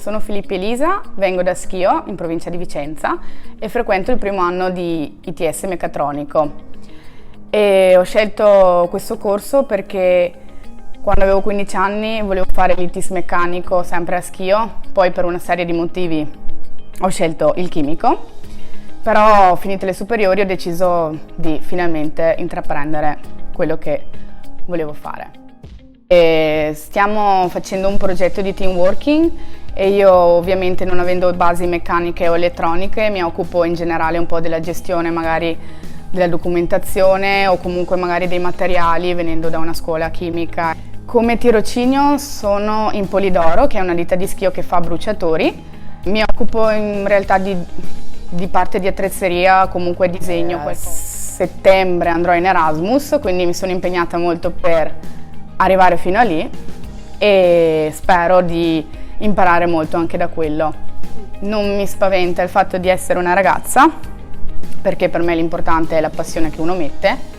sono Filippa Elisa, vengo da Schio, in provincia di Vicenza, e frequento il primo anno di ITS Meccatronico. E ho scelto questo corso perché quando avevo 15 anni volevo fare l'ITIS meccanico sempre a Schio, poi per una serie di motivi ho scelto il chimico, però finite le superiori ho deciso di finalmente intraprendere quello che volevo fare. E stiamo facendo un progetto di team working e io, ovviamente, non avendo basi meccaniche o elettroniche, mi occupo in generale un po' della gestione magari della documentazione o comunque magari dei materiali, venendo da una scuola chimica. Come tirocinio sono in Polidoro, che è una ditta di Schio che fa bruciatori. Mi occupo in realtà di parte di attrezzeria, comunque disegno. A settembre andrò in Erasmus, quindi mi sono impegnata molto per arrivare fino a lì e spero di imparare molto anche da quello. Non mi spaventa il fatto di essere una ragazza, perché per me l'importante è la passione che uno mette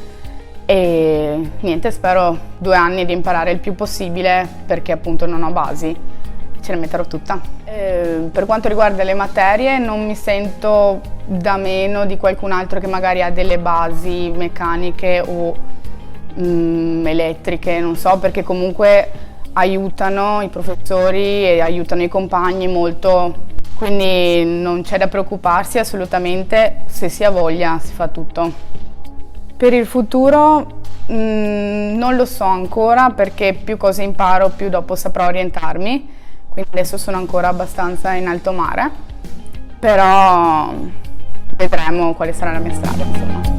e niente, spero 2 anni di imparare il più possibile, perché appunto non ho basi, ce ne metterò tutta. Per quanto riguarda le materie, non mi sento da meno di qualcun altro che magari ha delle basi meccaniche o elettriche, non so, perché comunque aiutano i professori e aiutano i compagni molto, quindi non c'è da preoccuparsi assolutamente, se si ha voglia si fa tutto. Per il futuro non lo so ancora, perché più cose imparo più dopo saprò orientarmi, quindi adesso sono ancora abbastanza in alto mare, però vedremo quale sarà la mia strada, insomma.